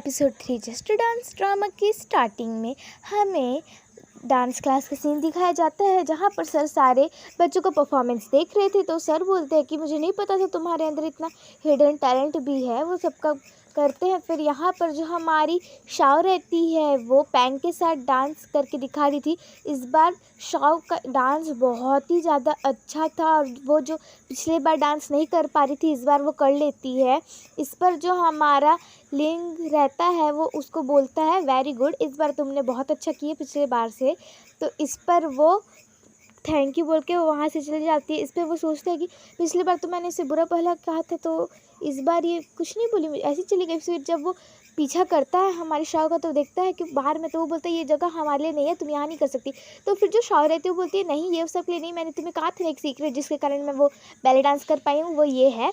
Episode 3 just dance drama की starting में हमें डांस क्लास का सीन दिखाया जाता है, जहाँ पर सर सारे बच्चों को परफॉर्मेंस देख रहे थे। तो सर बोलते हैं कि मुझे नहीं पता था तुम्हारे अंदर इतना हिडन टैलेंट भी है। वो सबका करते हैं। फिर यहाँ पर जो हमारी शाव रहती है वो पैंग के साथ डांस करके दिखा रही थी। इस बार शाव का डांस बहुत ही ज़्यादा अच्छा था, और वो जो पिछले बार डांस नहीं कर पा रही थी इस बार वो कर लेती है। इस पर जो हमारा लिंग रहता है वो उसको बोलता है वेरी गुड, इस बार तुमने बहुत अच्छा किया पिछले बार से। तो इस पर वो थैंक यू बोल के वो वहाँ से चली जाती है। इस पर वो सोचते हैं कि पिछली बार तो मैंने इसे बुरा पहला कहा था, तो इस बार ये कुछ नहीं बोली, ऐसी चली गई। फिर जब वो पीछा करता है हमारे शाव का तो देखता है कि बाहर में, तो वो बोलता है ये जगह हमारे लिए नहीं है, तुम यहाँ नहीं कर सकती। तो फिर जो शाव रहती है वो बोलती है नहीं, ये सब के लिए नहीं, मैंने तुम्हें कहा था एक सीक्रेट जिसके कारण मैं वो बैले डांस कर पाई हूँ, वो ये है।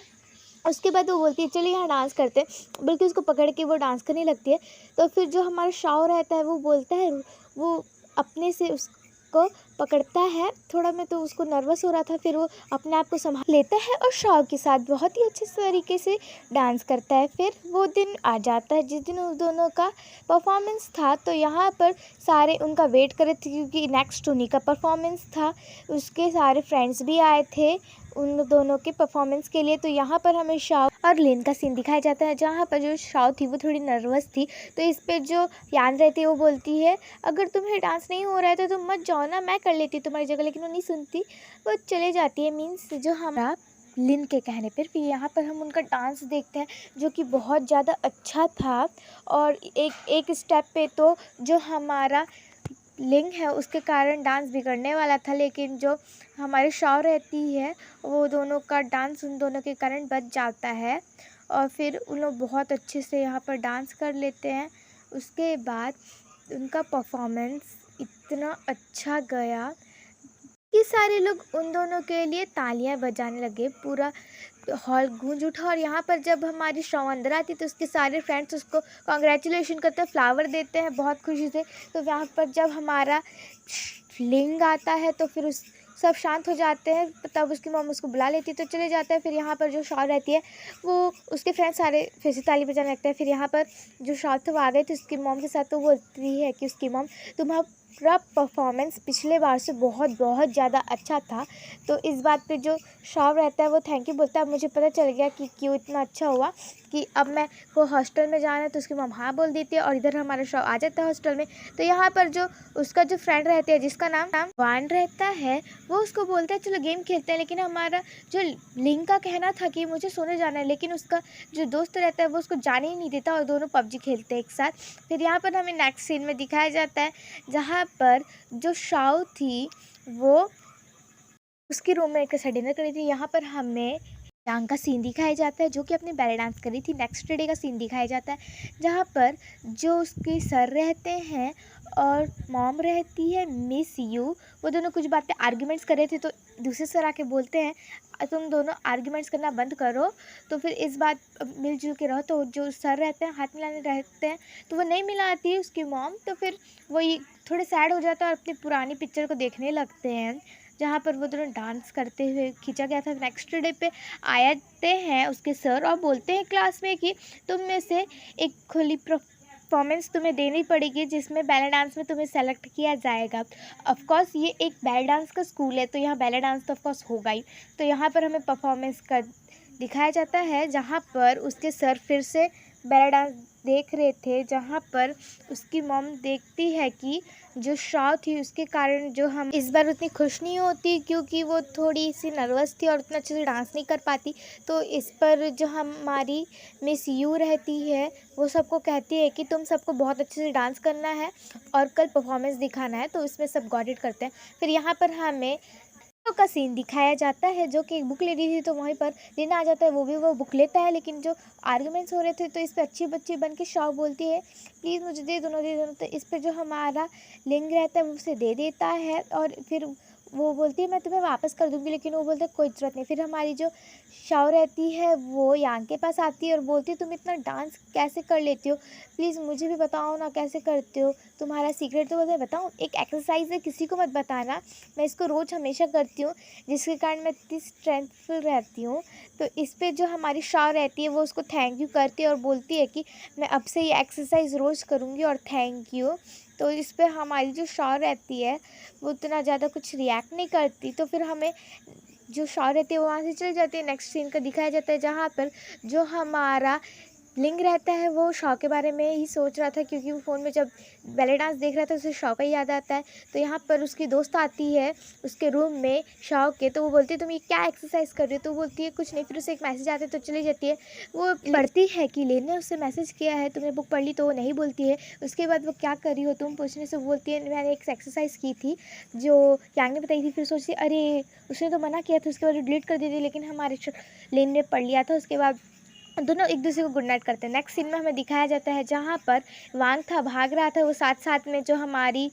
उसके बाद वो बोलती है चलिए यहाँ डांस करते हैं, बल्कि उसको पकड़ के वो डांस करने लगती है। तो फिर जो हमारा शाव रहता है वो बोलता है, वो अपने से उसको पकड़ता है। थोड़ा मैं तो उसको नर्वस हो रहा था, फिर वो अपने आप को संभाल लेता है और शाव के साथ बहुत ही अच्छे तरीके से डांस करता है। फिर वो दिन आ जाता है जिस दिन उस दोनों का परफॉर्मेंस था। तो यहाँ पर सारे उनका वेट कर रहे थे, क्योंकि नेक्स्ट उन्हीं का परफॉर्मेंस था। उसके सारे फ्रेंड्स भी आए थे उन दोनों के परफॉर्मेंस के लिए। तो यहाँ पर हमें शाव और लिन का सीन दिखाया जाता है, जहाँ पर जो शाव थी वो थोड़ी नर्वस थी। तो इस पे जो यान रहती है वो बोलती है अगर तुम्हें डांस नहीं हो रहा है तो तुम मत जाओ ना, मैं कर लेती तुम्हारी जगह। लेकिन वो नहीं सुनती, वो चले जाती है। मीन्स जो हमारा लिन के कहने पर फिर यहाँ पर हम उनका डांस देखते हैं, जो कि बहुत ज़्यादा अच्छा था। और एक स्टेप पे तो जो हमारा लिंग है उसके कारण डांस बिगड़ने वाला था, लेकिन जो हमारी शाव रहती है वो दोनों का डांस उन दोनों के कारण बच जाता है। और फिर उन लोग बहुत अच्छे से यहाँ पर डांस कर लेते हैं। उसके बाद उनका परफॉर्मेंस इतना अच्छा गया कि सारे लोग उन दोनों के लिए तालियां बजाने लगे। पूरा हॉल गूंज उठा। और यहाँ पर जब हमारी शाव अंदर आती है तो उसके सारे फ्रेंड्स उसको कॉन्ग्रेचुलेशन करते हैं, फ्लावर देते हैं बहुत खुशी से। तो यहाँ पर जब हमारा लिंग आता है तो फिर उस सब शांत हो जाते हैं। तब उसकी मॉम उसको बुला लेती है तो चले जाते हैं। फिर यहाँ पर जो शाव रहती है वो उसके फ्रेंड्स सारे फिर से ताली बजाने लगते हैं। फिर यहाँ पर जो शाव थे वो आ गए थे उसकी मॉम के साथ। तो वो बोलती है कि उसकी मॉम तुम्हारा परफॉर्मेंस पिछले बार से बहुत बहुत ज़्यादा अच्छा था। तो इस बात पे जो शाव रहता है वो थैंक यू बोलता है। मुझे पता चल गया कि क्यों इतना अच्छा हुआ, कि अब मैं को हॉस्टल में जाना है। तो उसकी मम हाँ बोल देती है और इधर हमारा शाव आ जाता है हॉस्टल में। तो यहाँ पर जो उसका जो फ्रेंड रहता है जिसका नाम वान रहता है वो उसको बोलता है चलो गेम खेलते हैं। लेकिन हमारा जो लिंग का कहना था कि मुझे सोने जाना है, लेकिन उसका जो दोस्त रहता है वो उसको जाने ही नहीं देता और दोनों पबजी खेलते हैं एक साथ। फिर यहाँ पर हमें नेक्स्ट सीन में दिखाया जाता है, जहाँ पर जो शाव थी वो उसके रूममेट के साथ डिनर करी थी। यहाँ पर हमें यांग का सीन दिखाया जाता है, जो कि अपने बैले डांस करी थी। नेक्स्ट डे का सीन दिखाया जाता है, जहाँ पर जो उसके सर रहते हैं और मॉम रहती है मिस यू, वो दोनों कुछ बात पे आर्ग्यूमेंट्स कर रहे थे। तो दूसरे सर आके बोलते हैं तुम दोनों आर्ग्यूमेंट्स करना बंद करो, तो फिर इस बात मिलजुल के रहो। तो जो सर रहते हैं हाथ मिलाने रहते हैं तो वो नहीं मिलाती है उसकी मॉम। तो फिर वो ये थोड़े सैड हो जाता है और अपनी पुरानी पिक्चर को देखने लगते हैं, जहाँ पर वो दोनों डांस करते हुए खींचा गया था। नेक्स्ट डे पे आते हैं उसके सर और बोलते हैं क्लास में कि तुम में से एक खुली परफॉर्मेंस तुम्हें देनी पड़ेगी, जिसमें बैले डांस में तुम्हें सेलेक्ट किया जाएगा। ऑफ कोर्स ये एक बैले डांस का स्कूल है तो यहाँ बैले डांस तो ऑफ कोर्स होगा ही। तो यहाँ पर हमें परफॉर्मेंस कर दिखाया जाता है, जहाँ पर उसके सर फिर से बैले डांस देख रहे थे, जहाँ पर उसकी मॉम देखती है कि जो शाव थी उसके कारण जो हम इस बार उतनी खुश नहीं होती, क्योंकि वो थोड़ी सी नर्वस थी और उतना अच्छे से डांस नहीं कर पाती। तो इस पर जो हमारी मिस यू रहती है वो सबको कहती है कि तुम सबको बहुत अच्छे से डांस करना है और कल परफॉर्मेंस दिखाना है। तो इसमें सब गॉट इट करते हैं। फिर यहाँ पर हमें का सीन दिखाया जाता है, जो कि एक बुक ले रही थी तो वहीं पर लेना आ जाता है, वो भी वो बुक लेता है। लेकिन जो आर्गुमेंट्स हो रहे थे तो इस पर अच्छी बच्ची बन के शाव बोलती है प्लीज़ मुझे दे दोनों दे दोनों। तो इस पर जो हमारा लिंग रहता है वो उसे दे देता है। और फिर वो बोलती है मैं तुम्हें वापस कर दूँगी, लेकिन वो बोलता है कोई ज़रूरत नहीं। फिर हमारी जो शाओ रहती है वो यांग के पास आती है और बोलती है तुम इतना डांस कैसे कर लेती हो, प्लीज़ मुझे भी बताओ ना कैसे करते हो, तुम्हारा सीक्रेट तो मैं बताऊँ। एक एक्सरसाइज है, किसी को मत बताना, मैं इसको रोज़ हमेशा करती हूँ जिसके कारण मैं इतनी स्ट्रेंथफुल रहती हूँ। तो इस पे जो हमारी शाओ रहती है वो उसको थैंक यू करती है और बोलती है कि मैं अब से ये एक्सरसाइज रोज़ करूँगी और थैंक यू। तो इस पे हमारी जो शाओ रहती है वो उतना ज़्यादा कुछ रिएक्ट नहीं करती। तो फिर हमें जो शाओ रहती है वो वहाँ से चली जाती है। नेक्स्ट सीन का दिखाया जाता है जहाँ पर जो हमारा लिंग रहता है वो शाओ के बारे में ही सोच रहा था, क्योंकि वो फ़ोन में जब बैले डांस देख रहा था उसे शाओ का ही याद आता है। तो यहाँ पर उसकी दोस्त आती है उसके रूम में शाओ के, तो वो बोलती है तुम ये क्या एक्सरसाइज कर रही हो, तो वो बोलती है कुछ नहीं। फिर उसे एक मैसेज आता है तो चली जाती है। वो पढ़ती है कि लेन ने उससे मैसेज किया है, तुमने बुक पढ़ ली, तो वो नहीं बोलती है। उसके बाद वो क्या कर रही हो तुम पूछने से बोलती है मैंने एक एक्सरसाइज की थी जो यांग ने बताई थी। फिर सोचती अरे उसने तो मना किया था, उसके बाद डिलीट कर दी थी, लेकिन हमारे लेन ने पढ़ लिया था। उसके बाद दोनों एक दूसरे को गुड नाइट करते हैं। नेक्स्ट सीन में हमें दिखाया जाता है जहाँ पर वांग था भाग रहा था, वो साथ साथ में जो हमारी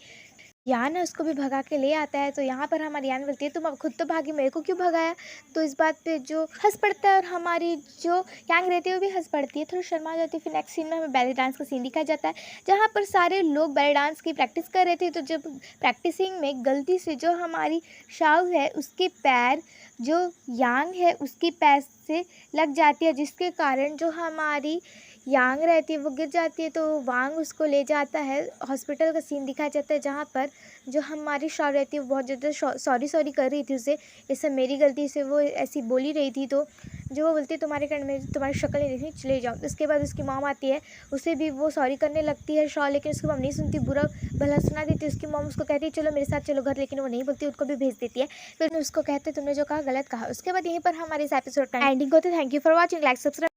यान है उसको भी भगा के ले आता है। तो यहाँ पर हमारी यान बोलती है तुम अब खुद तो भागी, मेरे को क्यों भगाया। तो इस बात पे जो हंस पड़ता है और हमारी जो यांग रहती है वो भी हंस पड़ती है, थोड़ी शर्मा जाती है। फिर नेक्स्ट सीन में हमें बैले डांस का सीन दिखाया जाता है जहाँ पर सारे लोग बैले डांस की प्रैक्टिस कर रहे थे। तो जब प्रैक्टिसिंग में गलती से जो हमारी शाओ है उसके पैर जो यांग है उसके पैर से लग जाती है, जिसके कारण जो हमारी यांग रहती है वो गिर जाती है। तो वांग उसको ले जाता है। हॉस्पिटल का सीन दिखाया जाता है जहाँ पर जो हमारी शाओ रहती है वो बहुत ज़्यादा सॉरी सॉरी कर रही थी उसे, इससे मेरी गलती से वो ऐसी बोली रही थी। तो जो वो बोलती है तुम्हारे कारण मेरी तुम्हारी शक्ल नहीं देखनी, चले जाओ। उसके बाद उसकी मॉम आती है, उसे भी वो सॉरी करने लगती है शाओ, लेकिन उसकी मॉम नहीं सुनती, बुरा भला सुना देती है। उसकी मॉम उसको कहती है चलो मेरे साथ चलो घर, लेकिन वो नहीं बोलती, उसको भी भेज देती है। फिर उसको कहते तुमने जो कहा गलत कहा। उसके बाद यहीं पर हमारे इस एपिसोड का एंडिंग होता है। Thank you for watching, like subscribe.